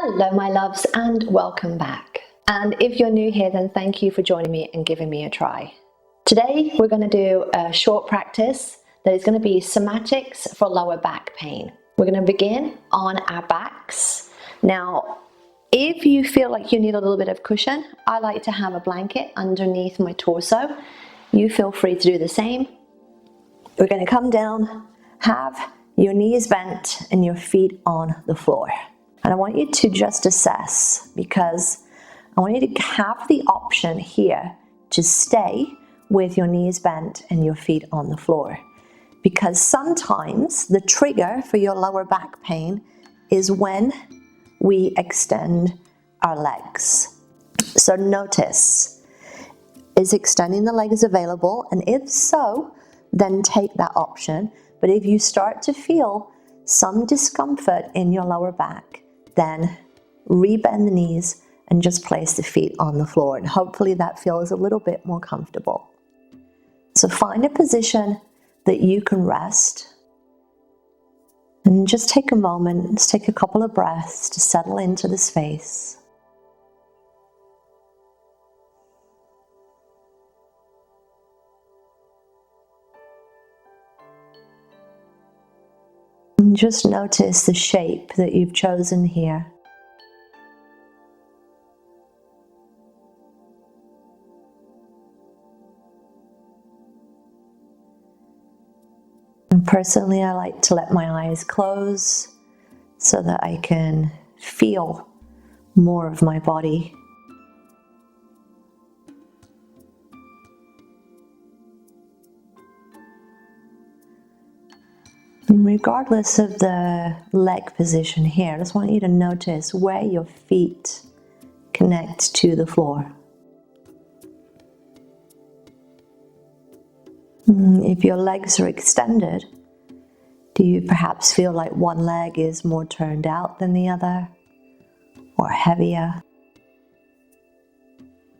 Hello my loves and welcome back. And if you're new here, then thank you for joining me and giving me a try. Today we're going to do a short practice that is going to be somatics for lower back pain. We're going to begin on our backs. Now, if you feel like you need a little bit of cushion, I like to have a blanket underneath my torso. You feel free to do the same. We're going to come down, have your knees bent and your feet on the floor. And I want you to just assess, because I want you to have the option here to stay with your knees bent and your feet on the floor. Because sometimes the trigger for your lower back pain is when we extend our legs. So notice, is extending the legs available? And if so, then take that option. But if you start to feel some discomfort in your lower back, then rebend the knees and just place the feet on the floor, and hopefully that feels a little bit more comfortable. So find a position that you can rest and just take a moment, let's take a couple of breaths to settle into the space. And just notice the shape that you've chosen here. And personally, I like to let my eyes close so that I can feel more of my body. And regardless of the leg position here, I just want you to notice where your feet connect to the floor. If your legs are extended, do you perhaps feel like one leg is more turned out than the other, or heavier?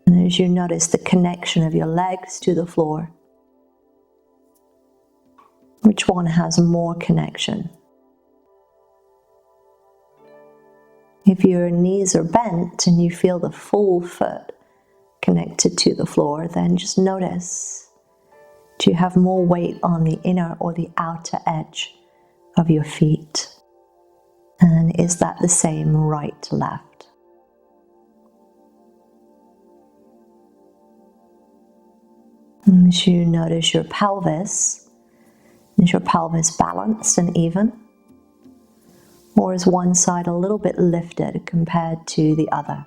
And as you notice the connection of your legs to the floor, which one has more connection? If your knees are bent and you feel the full foot connected to the floor, then just notice, do you have more weight on the inner or the outer edge of your feet? And is that the same right to left? And as you notice your pelvis, is your pelvis balanced and even? Or is one side a little bit lifted compared to the other?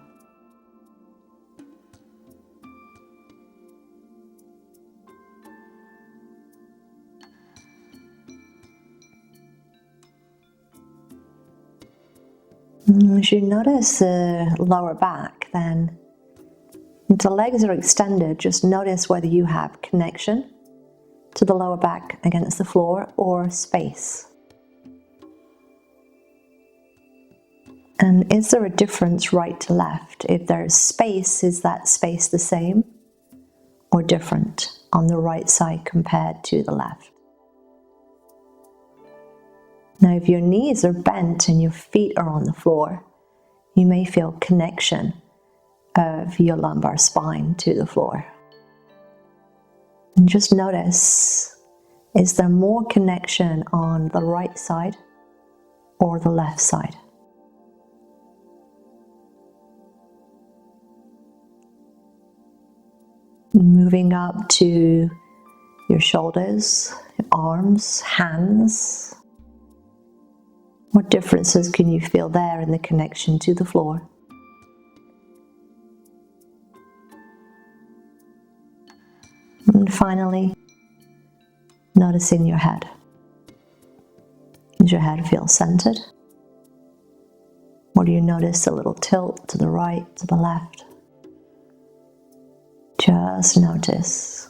As you notice the lower back, then if the legs are extended, just notice whether you have connection to the lower back against the floor or space. And is there a difference right to left? If there's space, is that space the same or different on the right side compared to the left? Now, if your knees are bent and your feet are on the floor, you may feel connection of your lumbar spine to the floor. And just notice, is there more connection on the right side or the left side? Moving up to your shoulders, your arms, hands. What differences can you feel there in the connection to the floor? And finally, noticing your head. Does your head feel centered? Or do you notice a little tilt to the right, to the left? Just notice.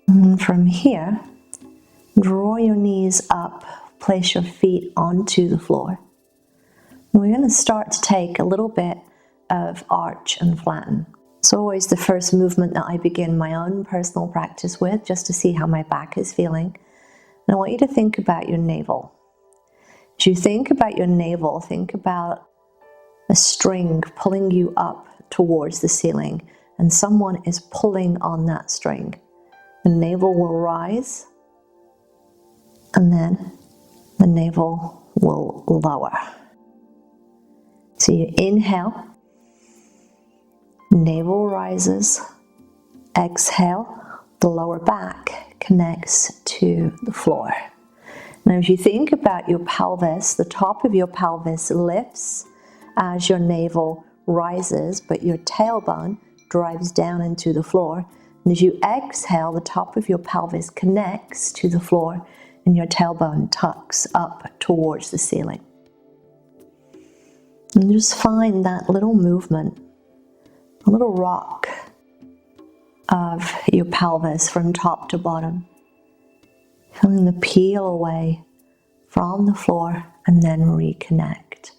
And from here, draw your knees up, place your feet onto the floor. And we're going to start to take a little bit of arch and flatten. It's always the first movement that I begin my own personal practice with, just to see how my back is feeling. And I want you to think about your navel. As you think about your navel, think about a string pulling you up towards the ceiling, and someone is pulling on that string. The navel will rise, and then the navel will lower. So you inhale, navel rises, exhale, the lower back connects to the floor. Now as you think about your pelvis, the top of your pelvis lifts as your navel rises, but your tailbone drives down into the floor. And as you exhale, the top of your pelvis connects to the floor and your tailbone tucks up towards the ceiling. And just find that little movement, a little rock of your pelvis from top to bottom. Feeling the peel away from the floor and then reconnect.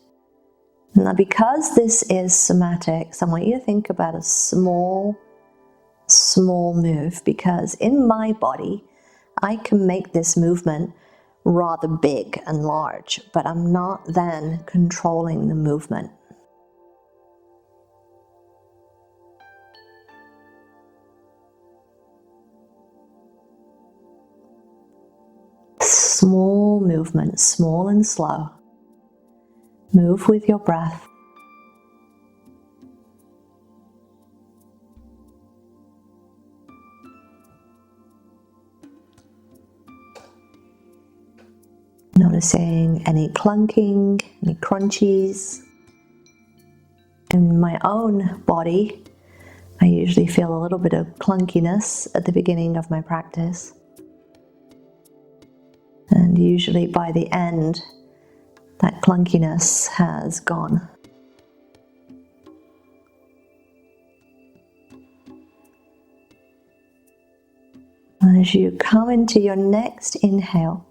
Now because this is somatics, I want you to think about a small move, because in my body, I can make this movement rather big and large, but I'm not then controlling the movement. Small movement, small and slow. Move with your breath. Noticing any clunking, any crunchies. In my own body, I usually feel a little bit of clunkiness at the beginning of my practice. And usually by the end, that clunkiness has gone. As you come into your next inhale,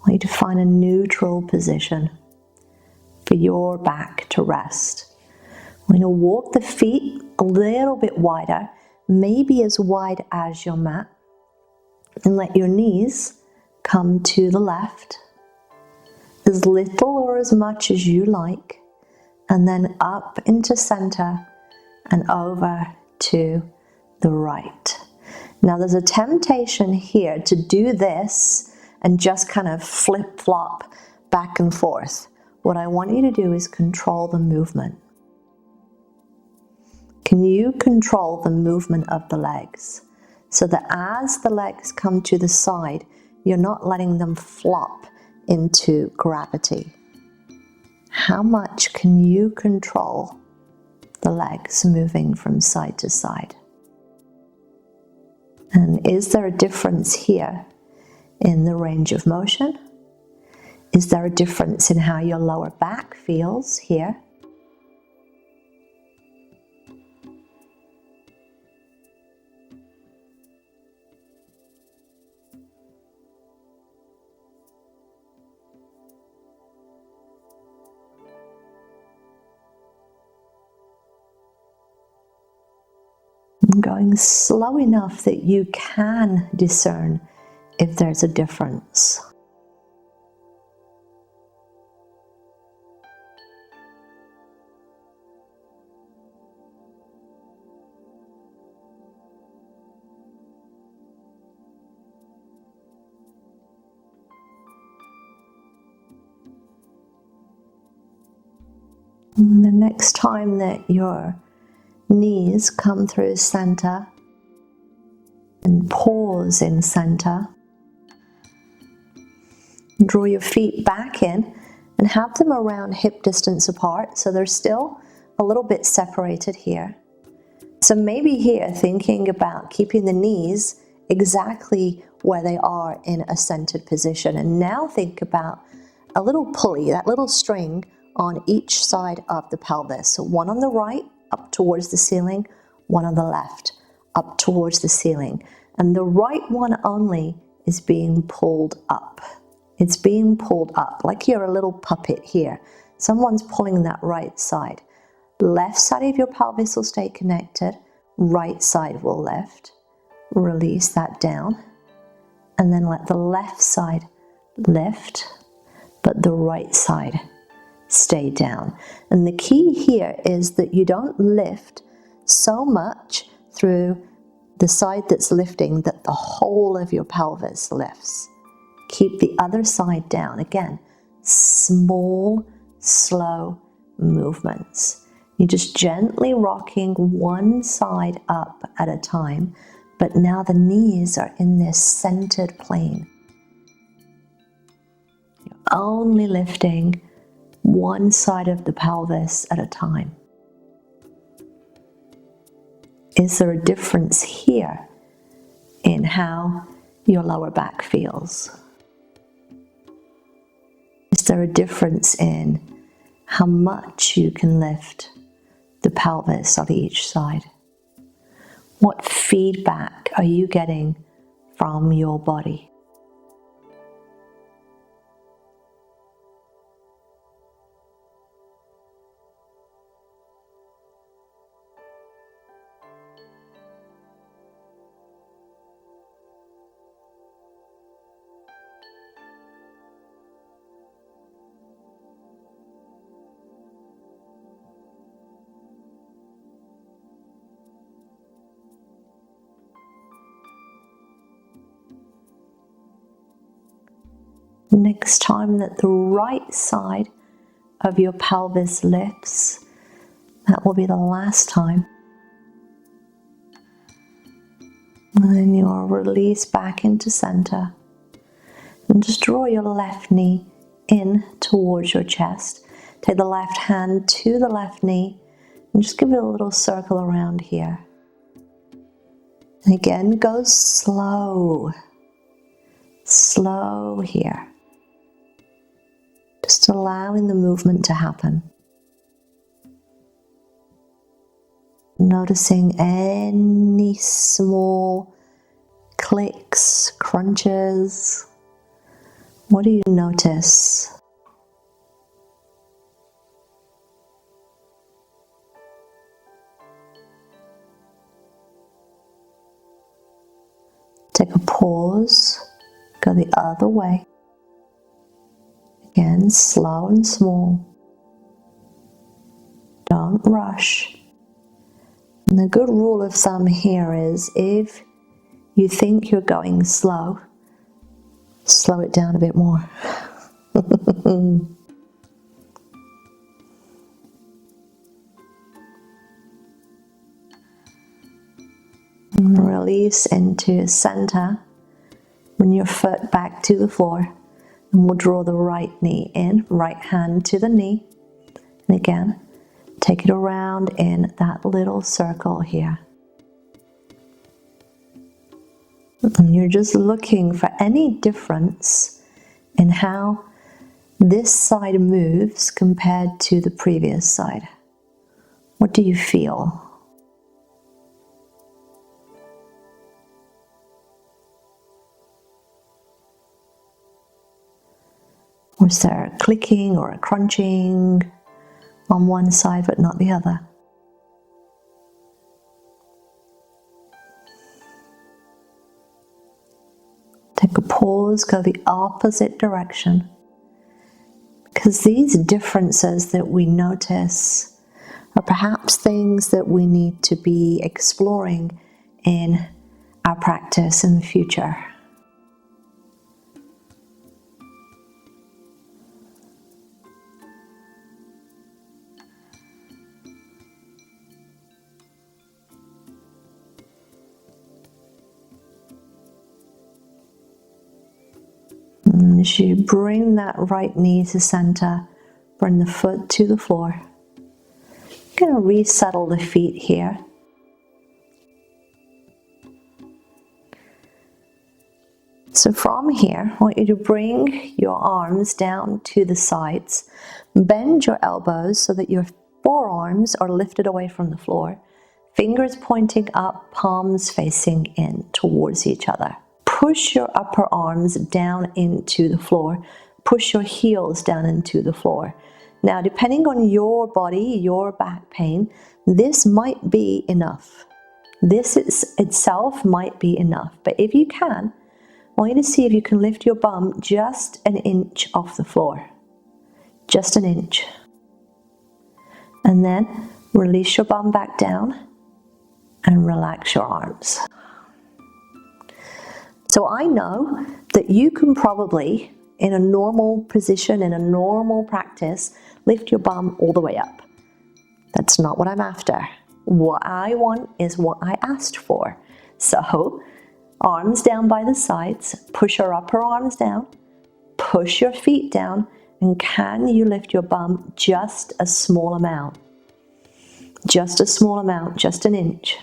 I want you to find a neutral position for your back to rest. We're going to walk the feet a little bit wider, maybe as wide as your mat, and let your knees come to the left, as little or as much as you like, and then up into center and over to the right. Now there's a temptation here to do this and just kind of flip-flop back and forth. What I want you to do is control the movement. Can you control the movement of the legs so that as the legs come to the side, you're not letting them flop into gravity? How much can you control the legs moving from side to side? And is there a difference here in the range of motion? Is there a difference in how your lower back feels here? Going slow enough that you can discern if there's a difference. And the next time that your knees come through center and pause in center, draw your feet back in and have them around hip distance apart, so they're still a little bit separated here. So maybe here thinking about keeping the knees exactly where they are in a centered position, and now think about a little pulley, that little string on each side of the pelvis. So one on the right up towards the ceiling, one on the left up towards the ceiling, and the right one only is being pulled up. It's being pulled up like you're a little puppet here. Someone's pulling that right side. Left side of your pelvis will stay connected, right side will lift. Release that down, and then let the left side lift, but the right side stay down. And the key here is that you don't lift so much through the side that's lifting that the whole of your pelvis lifts. Keep the other side down. Again, small, slow movements. You're just gently rocking one side up at a time, but now the knees are in this centered plane. You're only lifting one side of the pelvis at a time. Is there a difference here in how your lower back feels? Is there a difference in how much you can lift the pelvis on each side? What feedback are you getting from your body? Next time that the right side of your pelvis lifts, that will be the last time. And then you'll release back into center. And just draw your left knee in towards your chest. Take the left hand to the left knee and just give it a little circle around here. And again, go slow. Slow here. Just allowing the movement to happen. Noticing any small clicks, crunches. What do you notice? Take a pause, go the other way. Again, slow and small. Don't rush. And the good rule of thumb here is if you think you're going slow, slow it down a bit more. And release into center. Bring your foot back to the floor. And we'll draw the right knee in, right hand to the knee. And again, take it around in that little circle here. And you're just looking for any difference in how this side moves compared to the previous side. What do you feel? Was there a clicking or a crunching on one side but not the other? Take a pause, go the opposite direction. Because these differences that we notice are perhaps things that we need to be exploring in our practice in the future. And as you bring that right knee to center, bring the foot to the floor. I'm going to resettle the feet here. So from here, I want you to bring your arms down to the sides. Bend your elbows so that your forearms are lifted away from the floor. Fingers pointing up, palms facing in towards each other. Push your upper arms down into the floor. Push your heels down into the floor. Now, depending on your body, your back pain, this might be enough. This itself might be enough. But if you can, I want you to see if you can lift your bum just an inch off the floor. just an inch. And then release your bum back down and relax your arms. So I know that you can probably, in a normal position, in a normal practice, lift your bum all the way up. That's not what I'm after. What I want is what I asked for. So, arms down by the sides, push your upper arms down, push your feet down, and can you lift your bum just a small amount? Just a small amount, just an inch.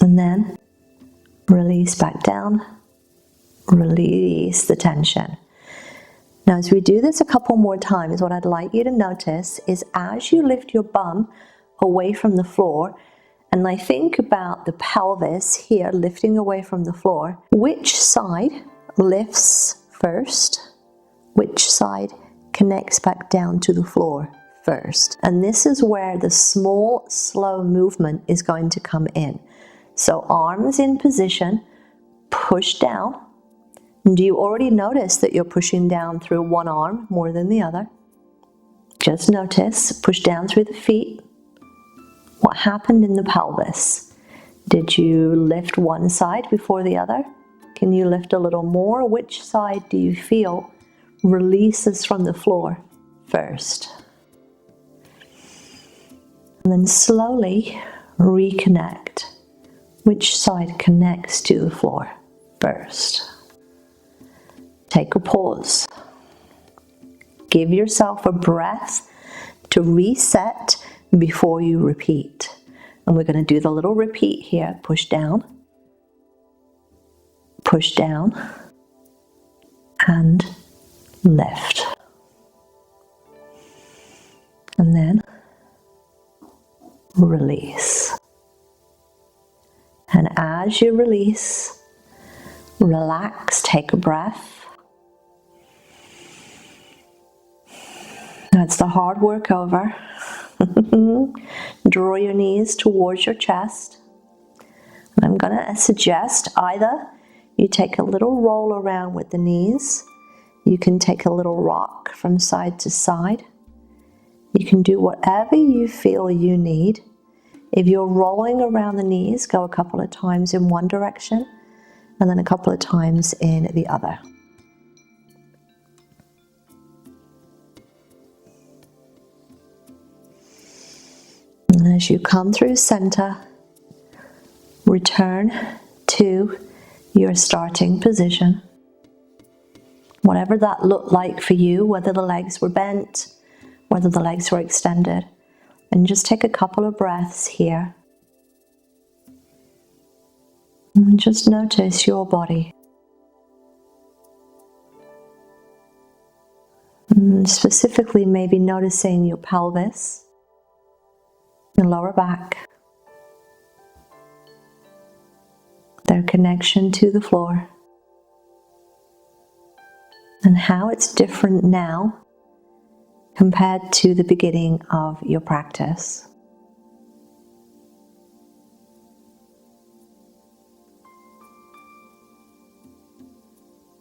And then release back down, release the tension. Now, as we do this a couple more times, what I'd like you to notice is as you lift your bum away from the floor, and I think about the pelvis here lifting away from the floor, which side lifts first? Which side connects back down to the floor first? And this is where the small, slow movement is going to come in. So arms in position, push down. Do you already notice that you're pushing down through one arm more than the other? Just notice, push down through the feet. What happened in the pelvis? Did you lift one side before the other? Can you lift a little more? Which side do you feel releases from the floor first? And then slowly reconnect. Which side connects to the floor first? Take a pause. Give yourself a breath to reset before you repeat. And we're going to do the little repeat here. Push down, and lift. And then release. And as you release, relax, take a breath. That's the hard work over. Draw your knees towards your chest. And I'm going to suggest either you take a little roll around with the knees. You can take a little rock from side to side. You can do whatever you feel you need. If you're rolling around the knees, go a couple of times in one direction and then a couple of times in the other. And as you come through center, return to your starting position. Whatever that looked like for you, whether the legs were bent, whether the legs were extended. And just take a couple of breaths here. And just notice your body. And specifically maybe noticing your pelvis, your lower back, their connection to the floor, and how it's different now compared to the beginning of your practice.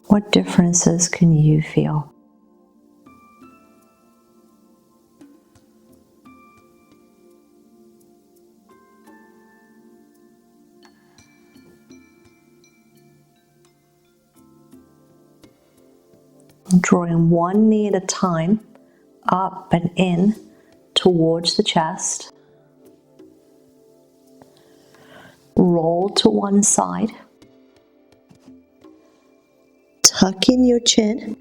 What differences can you feel? Drawing one knee at a time up and in towards the chest. Roll to one side. Tuck in your chin.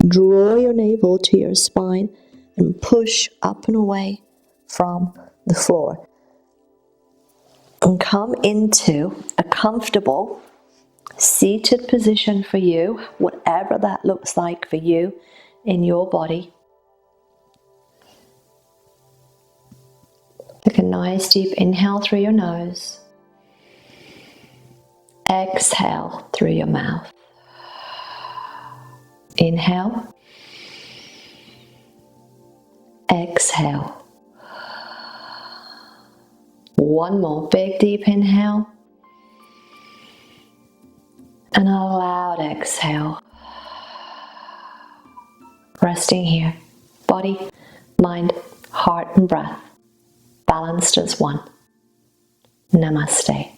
Draw your navel to your spine and push up and away from the floor. And come into a comfortable seated position for you, whatever that looks like for you in your body. Take a nice deep inhale through your nose. Exhale through your mouth. Inhale. Exhale. One more big deep inhale. And a loud exhale. resting here. Body, mind, heart and breath, balanced as one. Namaste.